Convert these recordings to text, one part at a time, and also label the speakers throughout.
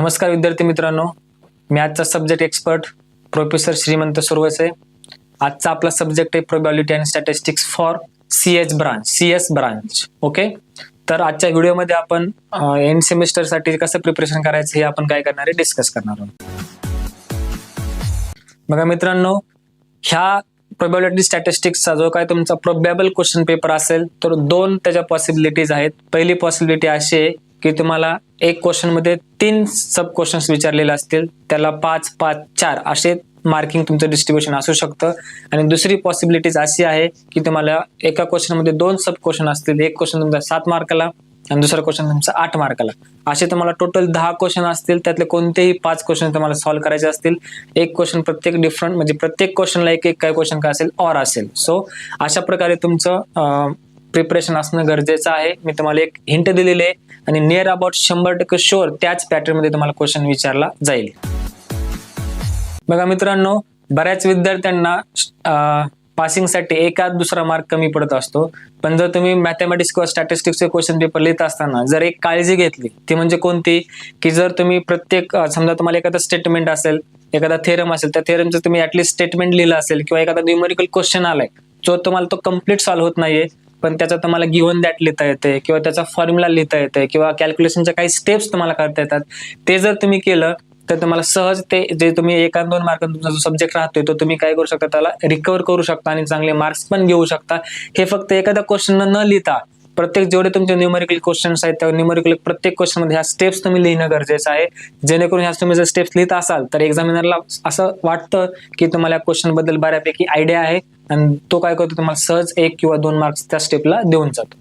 Speaker 1: नमस्कार विद्यार्थी मित्रांनो, मी आजचा सब्जेक्ट एक्सपर्ट प्रोफेसर श्रीमंत सुरवसे। आजचा आपला सब्जेक्ट आहे probability and statistics for CS branch. Okay, तर आजच्या व्हिडिओमध्ये आपण एंड सेमिस्टर साठी कसं प्रिपरेशन करायचं हे आपण काय करणार आहे डिस्कस करणार आहोत। बघा मित्रांनो, ह्या प्रोबॅबिलिटी स्टॅटिस्टिक्सचा जो काय तुमचा प्रोबॅबल क्वेश्चन पेपर असेल तर दोन त्याच्या पॉसिबिलिटीज आहेत। पहिली पॉसिबिलिटी अशी आहे की तुम्हाला एक क्वेश्चन मध्ये 3 सब क्वेश्चन्स विचारलेले असतील, त्याला 5, 5, 4 असे मार्किंग तुमचं डिस्ट्रीब्युशन असू शकतं। आणि दुसरी पॉसिबिलिटीज अशी आहे की तुम्हाला एका क्वेश्चन मध्ये 2 सब क्वेश्चन असतील, एक क्वेश्चन तुमचा 7 मार्काला आणि दुसरा क्वेश्चन तुमचा 8 मार्काला। असे तुम्हाला टोटल 10 क्वेश्चन असतील, त्यातले कोणतेही 5 क्वेश्चन तुम्हाला सॉल्व्ह करायचे असतील। एक क्वेश्चन प्रत्येक डिफरंट म्हणजे प्रत्येक क्वेश्चनला एक एक काय क्वेश्चन काय असेल ऑर असेल। सो अशा प्रकारे तुमचं प्रिपरेशन असणं गरजेचं आहे। मी तुम्हाला एक हिंट दिलेली आहे आणि नियर अबाउट 100% शुअर त्याच पॅटर्न मध्ये तुम्हाला क्वेश्चन विचारला जाईल। बघा मित्रांनो, बऱ्याच विद्यार्थ्यांना पासिंगसाठी एखाद दुसरा मार्क कमी पडत असतो, पण जर तुम्ही मॅथमॅटिक्स किंवा स्टॅटिस्टिक्सचे क्वेश्चन पेपर लिहित असताना जर एक काळजी घेतली ती म्हणजे कोणती, की जर तुम्ही प्रत्येक समजा तुम्हाला एखादा स्टेटमेंट असेल, एखादा थेरम असेल, त्या थेरमचं तुम्ही ऍटलीस्ट स्टेटमेंट लिहिलं असेल किंवा एखादा न्यूमेरिकल क्वेश्चन आलाय जो तुम्हाला तो कम्प्लीट सॉल्व्ह होत नाहीये, पण त्याचा तुम्हाला गिव्हन दॅट लिहिता येते किंवा त्याचा फॉर्म्युला लिहिता येते किंवा कॅल्क्युलेशनच्या काही स्टेप्स तुम्हाला करता येतात, ते जर तुम्ही केलं तर तुम्हाला सहज ते जे तुम्ही 1-2 मार्क तुमचा जो सब्जेक्ट राहतोय तो तुम्ही काय करू शकता, त्याला रिकव्हर करू शकता आणि चांगले मार्क्स पण घेऊ शकता। हे फक्त एखाद्या क्वेश्चन न लिहिता प्रत्येक जेवढे तुमचे न्यूमेरिकल क्वेश्चन्स आहेत त्या न्यूमेरिकल प्रत्येक क्वेश्चन मध्ये ह्या स्टेप्स तुम्ही लिहिणं गरजेचं आहे, जेणेकरून ह्या तुम्ही जर स्टेप्स लिहित असाल तर एक्झामिनरला असं वाटतं की तुम्हाला क्वेश्चन बद्दल बऱ्यापैकी आयडिया आहे आणि तो काय करतो तुम्हाला सहज 1 किंवा 2 मार्क्स त्या स्टेपला देऊन जातो।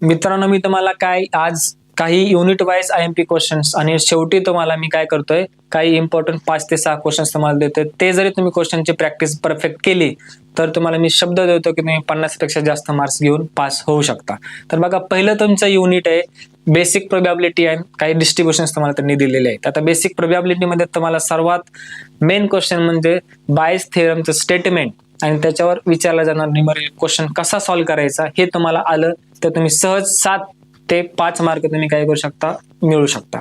Speaker 1: मित्रांनो, मी तुम्हाला आज काही युनिट वाईज IMP क्वेश्चन्स आणि शेवटी तुम्हाला मी काय करतोय काही इम्पॉर्टंट 5 ते 6 क्वेश्चन्स तुम्हाला देतोय। ते जरी तुम्ही क्वेश्चनची प्रॅक्टिस परफेक्ट केली तर तुम्हाला मी शब्द देतो की तुम्ही 50 पेक्षा जास्त मार्क्स घेऊन पास होऊ शकता। तर बघा, पहिलं तुमचं युनिट आहे बेसिक प्रोबॅबिलिटी अँड काही डिस्ट्रीब्युशन्स तुम्हाला त्यांनी दिलेले आहेत। आता बेसिक प्रोबॅबिलिटी मध्ये तुम्हाला सर्वात मेन क्वेश्चन म्हणजे बायस थेरमचं स्टेटमेंट आणि त्याच्यावर विचारला जाणार न्यूमेरिकल क्वेश्चन कसा सॉल्व्ह करायचा हे तुम्हाला आलं तर तुम्ही सहज 7 ते 5 मार्क तुम्ही काय करू शकता, मिळू शकता।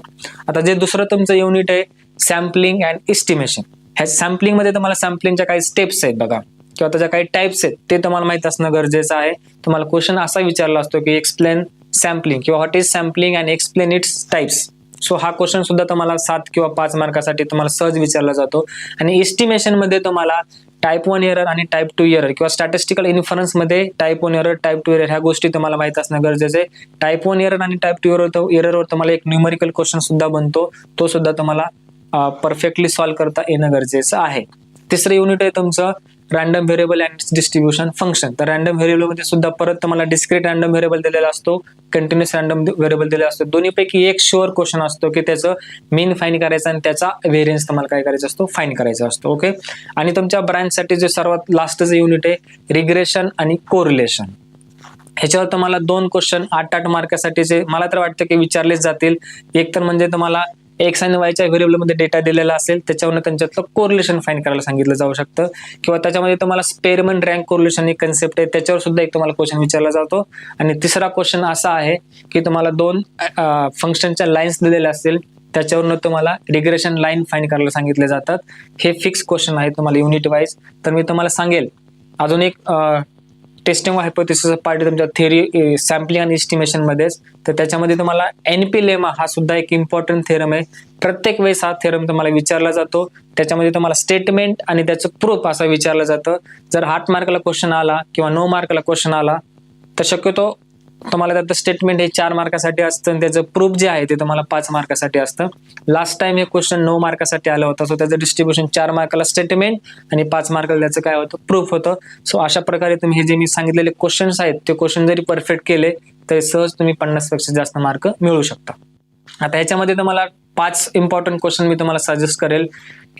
Speaker 1: आता जे दुसरं तुमचं युनिट आहे सॅम्पलिंग अँड एस्टिमेशन, ह्या सॅम्पलिंग मध्ये तुम्हाला सॅम्पलिंगच्या काही स्टेप्स आहेत बघा किंवा त्याच्या काही टाइप्स आहेत ते तुम्हाला माहित असणं गरजेचं आहे। तुम्हाला क्वेश्चन असा विचारला असतो की एक्सप्लेन सॅम्पलिंग किंवा what is sampling and explain its types. So हा क्वेश्चन सुद्धा तुम्हाला 7 किंवा 5 मार्कासाठी तुम्हाला सहज विचारला जातो। आणि एस्टिमेशन मध्ये तुम्हाला टाइप 1 एरर आणि टाइप 2 एरर किंवा स्टॅटिस्टिकल इन्फरन्स मध्ये टाइप 1 एरर टाइप 2 एरर ह्या गोष्टी तुम्हाला माहित असणं गरजेचं आहे। टाइप 1 एरर आणि टाइप 2 एररवर तुम्हाला एक न्यूमेरिकल क्वेश्चन सुद्धा बनतो, तो सुद्धा तुम्हाला परफेक्टली सॉल्व्ह करता येणं गरजेचं आहे। तिसरं युनिट आहे तुमचं random variable and distribution function. तर रॅन्डम व्हेरिएबल मध्ये सुद्धा परत तुम्हाला डिस्क्रीट रॅन्डम व्हेरिएबल दिलेला असतो, कंटिन्युअस रॅन्डम व्हेरिएबल दिलेला असतो। दोन्हीपैकी एक शुअर क्वेश्चन असतो की त्याचं मीन फाइंड करायचं आणि त्याचा व्हेरियन्स तुम्हाला काय करायचा असतो, फाइंड करायचा असतो। ओके, आणि तुमच्या ब्रांचसाठी जे सर्वात लास्टचं युनिट आहे रिग्रेशन आणि कोरिलेशन। ह्याच्यावर तुम्हाला 2 क्वेश्चन 8-8 मार्कासाठीचे मला तर वाटतं की विचारलेच जातील। एक तर म्हणजे तुम्हाला एक्स आणि वायच्या व्हेरिएबल मध्ये डेटा दिलेला असेल त्याच्यावरून त्यांच्यातलं कोरिलेशन फाइंड करायला सांगितलं जाऊ शकतं, किंवा त्याच्यामध्ये तुम्हाला स्पेरमन रँक कोरिलेशन एक कन्सेप्ट आहे त्याच्यावर सुद्धा एक तुम्हाला क्वेश्चन विचारला जातो। आणि तिसरा क्वेश्चन असा आहे की तुम्हाला 2 फंक्शनच्या लाईन्स दिलेल्या असतील त्याच्यावरून तुम्हाला रिग्रेशन लाईन फाइंड करायला सांगितले जातात। हे फिक्स क्वेश्चन आहे तुम्हाला युनिट वाईज। तर मी तुम्हाला सांगेल अजून एक टेस्टिंग हायपोथेसिस पार्ट तुमच्या थेअरी सॅम्पलिंग आणि एस्टिमेशन मध्येच, तर त्याच्यामध्ये तुम्हाला NP लेमा हा सुद्धा एक इम्पॉर्टंट थेरम आहे। प्रत्येक वेळेस हा थेरम तुम्हाला विचारला जातो, त्याच्यामध्ये तुम्हाला स्टेटमेंट आणि त्याचं प्रूफ असं विचारलं जातं। जर 8 मार्काला क्वेश्चन आला किंवा 9 मार्काला क्वेश्चन आला तर शक्यतो तुम्हाला त्याचं स्टेटमेंट हे 4 मार्कासाठी असतं आणि त्याचं प्रूफ जे आहे ते तुम्हाला 5 मार्कासाठी असतं। लास्ट टाइम हे क्वेश्चन 9 मार्कासाठी आलं होतं, सो त्याचं डिस्ट्रीब्युशन 4 मार्काला स्टेटमेंट आणि 5 मार्काला त्याचं काय होतं, प्रूफ होतं। सो अशा प्रकारे तुम्ही हे जे मी सांगितलेले क्वेश्चन्स आहेत ते क्वेश्चन जरी परफेक्ट केले तरी सहज तुम्ही 50 पेक्षा जास्त मार्क मिळवू शकता। आता ह्याच्यामध्ये तुम्हाला 5 इम्पॉर्टंट क्वेश्चन मी तुम्हाला सजेस्ट करेल।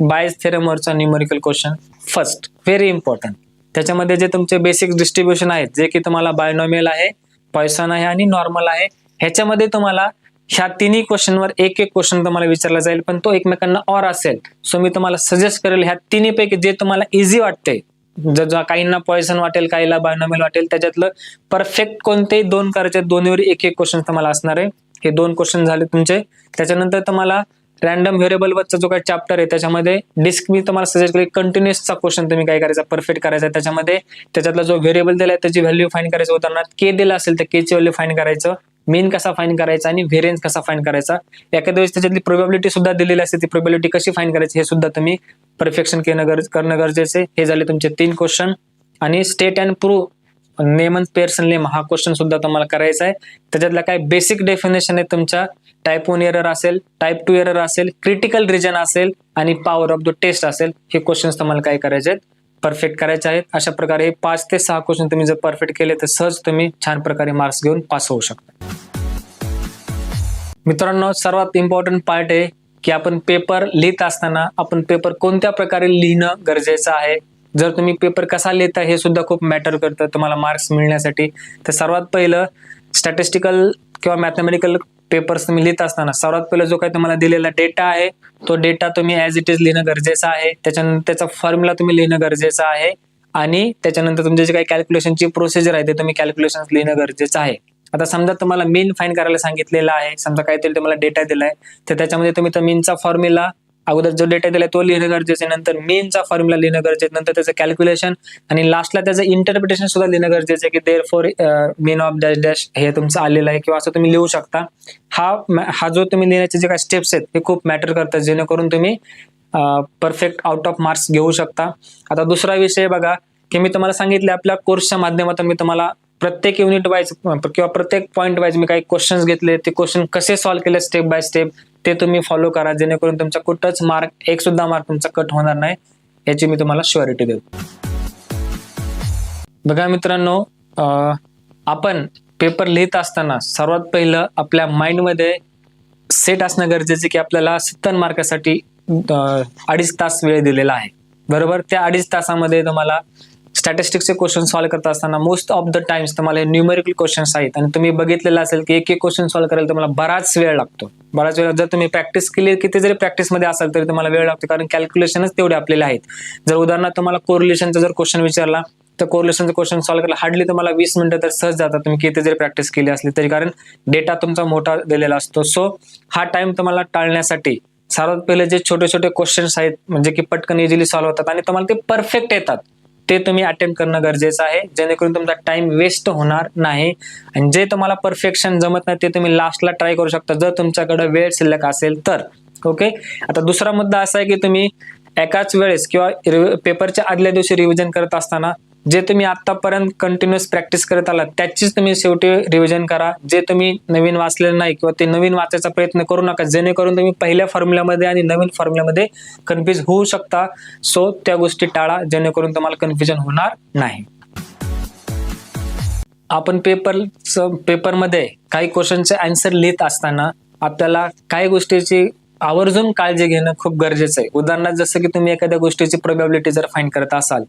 Speaker 1: बायस थेरमवरचा numerical question first, very important. त्याच्यामध्ये जे तुमचे बेसिक डिस्ट्रीब्युशन आहेत जे की तुम्हाला बायनॉमियल आहे, पॉइसन आहे आणि नॉर्मल आहे, ह्याच्यामध्ये तुम्हाला ह्या तिन्ही क्वेश्चनवर एक क्वेश्चन तुम्हाला विचारला जाईल, पण तो एकमेकांना ऑर असेल। सो मी तुम्हाला सजेस्ट करेल ह्या तिन्हीपैकी जे तुम्हाला इझी वाटते, जर काहींना पॉइसन वाटेल काहीला बायनॉमियल वाटेल, त्याच्यातलं परफेक्ट कोणतेही 2 करायचे, दोन्हीवर एक क्वेश्चन तुम्हाला असणार आहे। हे 2 क्वेश्चन झाले तुमचे. त्याच्यानंतर तुम्हाला रॅन्डम व्हेरिएबल वरचा जो काही चॅप्टर आहे त्याच्यामध्ये डिस्क मी तुम्हाला सजेस्ट केली कंटिन्युअसचा क्वेश्चन तुम्ही काय करायचा परफेक्ट करायचा. त्याच्यामध्ये त्याच्यातला जो व्हेरिएबल दिलाय त्याची व्हॅल्यू फाइंड करायचं. उदाहरणार्थ के दिला असेल तर के ची व्हॅल्यू फाइंड करायचं, मीन कसा फाइंड करायचा आणि व्हेरियन्स कसा फाइंड करायचा. एखाद्या वेळेस त्याच्यातली प्रोबॅबिलिटी सुद्धा दिलेली असते, ती प्रोबॅबिलिटी कशी फाइंड करायची हे सुद्धा तुम्ही परफेक्शन करणं गरजेचं आहे. हे झाले तुमचे 3 क्वेश्चन. आणि state and prove Neyman and Pearson lemma हा क्वेश्चन सुद्धा तुम्हाला करायचा आहे. त्याच्यातला काय बेसिक डेफिनेशन आहे तुमच्या, टाईप 1 एरर असेल, टाईप 2 एरर असेल, क्रिटिकल रिजन असेल आणि पॉवर ऑफ द टेस्ट असेल, हे क्वेश्चन्स तुम्हाला काय करायचे आहेत परफेक्ट करायचे आहेत. अशा प्रकारे 5 ते 6 क्वेश्चन तुम्ही जर परफेक्ट केले तर सहज तुम्ही छान प्रकारे मार्क्स घेऊन पास होऊ शकता. मित्रांनो, सर्वात इम्पॉर्टंट पार्ट आहे की आपण पेपर लिहित असताना आपण पेपर कोणत्या प्रकारे लिहिणं गरजेचं आहे. जर तुम्ही पेपर कसा लिहिता हे सुद्धा खूप मॅटर करतं तुम्हाला मार्क्स मिळण्यासाठी. तर सर्वात पहिलं स्टॅटिस्टिकल किंवा मॅथमॅटिकल पेपर्स तुम्ही लिहित असताना सर्वात पहिलं जो काही तुम्हाला दिलेला डेटा आहे तो डेटा तुम्ही ॲज इट इज लिहिणं गरजेचं आहे. त्याच्यानंतर त्याचा फॉर्म्युला तुम्ही लिहिणं गरजेचं आहे आणि त्याच्यानंतर तुमचे जे काही कॅल्क्युलेशनची प्रोसिजर आहे ते तुम्ही कॅल्क्युलेशन लिहिणं गरजेचं आहे. आता समजा तुम्हाला मीन फाइंड करायला सांगितलेला आहे, समजा काहीतरी तुम्हाला डेटा दिलाय तर त्याच्यामध्ये तुम्ही तो मीनचा फॉर्म्युला अगोदर जो डेटा दिलाय तो लिहिणं गरजेचं आहे, नंतर मीनचा फॉर्म्युला लिहिणं गरजेचं, नंतर त्याचं कॅल्क्युलेशन आणि लास्टला त्याचं इंटरप्रिटेशन सुद्धा लिहिणं गरजेचं आहे की therefore mean of dash dash हे तुमचं आलेलं आहे किंवा असं तुम्ही लिहू शकता. हा जो तुम्ही लिहिण्याचे जे काही स्टेप्स आहेत हे खूप मॅटर करतात जेणेकरून तुम्ही परफेक्ट आउट ऑफ मार्क्स घेऊ शकता. आता दुसरा विषय बघा की मी तुम्हाला सांगितले आपल्या कोर्सच्या माध्यमातून मी तुम्हाला प्रत्येक युनिट वाईज किंवा प्रत्येक पॉईंट वाईज मी काही क्वेश्चन्स घेतले, ते क्वेश्चन कसे सॉल्व्ह केले स्टेप बाय स्टेप ते तुम्ही फॉलो करा जेणेकरून तुमचा कुठंच मार्क एक सुद्धा मार्क तुमचा कट होणार नाही याची मी तुम्हाला शुअरिटी देतो. बघा मित्रांनो, आपण पेपर लिहित असताना सर्वात पहिलं आपल्या माइंडमध्ये सेट असणं गरजेचं की आपल्याला 70 मार्कासाठी 2.5 तास वेळ दिलेला आहे, बरोबर. त्या 2.5 तासामध्ये तुम्हाला स्टॅटिस्टिक्सचे क्वेश्चन सॉल्व्ह करत असताना मोस्ट ऑफ द टाइम्स तुम्हाला न्यूमेरिकल क्वेश्चन्स आहेत आणि तुम्ही बघितलेलं असेल की एक एक क्वेश्चन सॉल्व्ह करायला तुम्हाला बराच वेळ लागतो. बराच वेळ जर तुम्ही प्रॅक्टिस केली, किती जरी प्रॅक्टिसमध्ये असाल तरी तुम्हाला वेळ लागतो कारण कॅल्क्युलेशनच तेवढे आपल्याला आहेत. जर उदाहरणार्थ तुम्हाला कोरिलेशनचा जर क्वेश्चन विचारला तर कोरिलेशनचा क्वेश्चन सॉल्व्ह करायला हार्डली तुम्हाला 20 मिनिटं तर सहज जातात तुम्ही किती जरी प्रॅक्टिस केली असली तरी, कारण डेटा तुमचा मोठा दिलेला असतो. सो हा टाइम तुम्हाला टाळण्यासाठी सर्वात पहिले जे छोटे छोटे क्वेश्चन्स आहेत म्हणजे की पटकन इझिली सॉल्व्ह होतात आणि तुम्हाला ते परफेक्ट येतात ते तुम्ही अटेम्प्ट करणं गरजेचं आहे जेणेकरून तुमचा टाइम वेस्ट होणार नाही. आणि जे तुम्हाला परफेक्शन जमत नाही ते तुम्ही लास्टला ट्राय करू शकता जर तुमच्याकडे वेळ शिल्लक असेल तर. ओके, आता दुसरा मुद्दा असा आहे की तुम्ही एकाच वेळेस किंवा पेपरच्या आदल्या दिवशी रिव्हिजन करत असताना जे तुम्ही आतापर्यंत कंटिन्युअस प्रॅक्टिस करत आलात त्याचीच तुम्ही शेवटी रिव्हिजन करा. जे तुम्ही नवीन वाचलेलं नाही किंवा ते नवीन वाचायचा प्रयत्न करू नका जेणेकरून तुम्ही पहिल्या फॉर्म्युल्यामध्ये आणि नवीन फॉर्म्युल्यामध्ये कन्फ्युज होऊ शकता. सो त्या गोष्टी टाळा जेणेकरून तुम्हाला कन्फ्युजन होणार नाही. आपण पेपरमध्ये काही क्वेश्चनचे आन्सर लिहित असताना आपल्याला काही गोष्टीची आवर्जून काळजी घेणं खूप गरजेचं आहे. उदाहरणार्थ जसं की तुम्ही एखाद्या गोष्टीची प्रोबॅबिलिटी जर फाइंड करत असाल,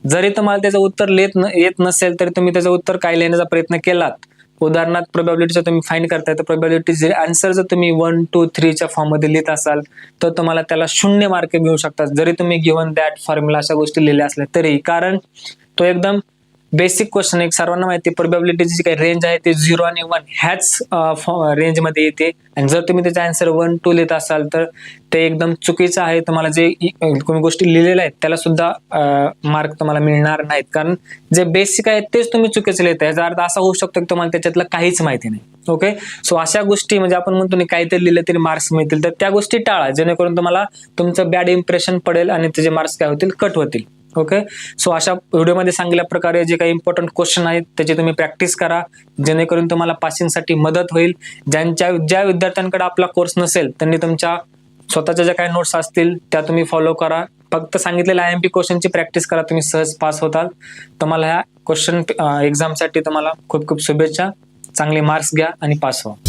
Speaker 1: जरी तुम्हाला त्याचं उत्तर येत नसेल तरी तुम्ही त्याचं उत्तर काय लिहिण्याचा प्रयत्न केलात. उदाहरणार्थ प्रोबॅबिलिटीचं तुम्ही फाइंड करताय तर प्रोबॅबिलिटी आन्सर जर तुम्ही 1, 2, 3 च्या फॉर्म मध्ये लिहित असाल तर तुम्हाला त्याला 0 मार्क मिळू शकतात जरी तुम्ही गिव्हन दॅट फॉर्म्युला अशा गोष्टी लिहिल्या असल्या तरी, कारण तो एकदम बेसिक क्वेश्चन एक सर्वांना माहिती प्रोबॅबिलिटीची जी काही रेंज आहे ती 0 आणि 1 ह्याच रेंजमध्ये येते आणि जर तुम्ही त्याचा आन्सर 1, 2 लिहित असाल तर ते एकदम चुकीचं आहे. तुम्हाला जे कोणी गोष्टी लिहिलेल्या आहेत त्याला सुद्धा मार्क तुम्हाला मिळणार नाहीत कारण जे बेसिक आहे तेच तुम्ही चुकीचं लिहित आहे. याचा अर्थ असा होऊ शकतो की तुम्हाला त्याच्यातलं काहीच माहिती नाही. ओके, सो अशा गोष्टी म्हणजे आपण म्हणतो काहीतरी लिहिलं तरी मार्क्स मिळतील तर त्या गोष्टी टाळा जेणेकरून तुम्हाला तुमचं बॅड इम्प्रेशन पडेल आणि त्याचे मार्क्स काय होतील कट होतील. ओके, सो अशा व्हिडिओमध्ये सांगितल्या प्रकारे जे काही इम्पॉर्टंट क्वेश्चन आहेत त्याची तुम्ही प्रॅक्टिस करा जेणेकरून तुम्हाला पासिंगसाठी मदत होईल. ज्या विद्यार्थ्यांकडे आपला कोर्स नसेल त्यांनी तुमच्या स्वतःच्या ज्या काही नोट्स असतील त्या तुम्ही फॉलो करा. फक्त सांगितलेल्या IMP क्वेश्चनची प्रॅक्टिस करा, तुम्ही सहज पास होताल. तुम्हाला ह्या क्वेश्चन एक्झामसाठी तुम्हाला खूप खूप शुभेच्छा. चांगले मार्क्स घ्या आणि पास व्हा.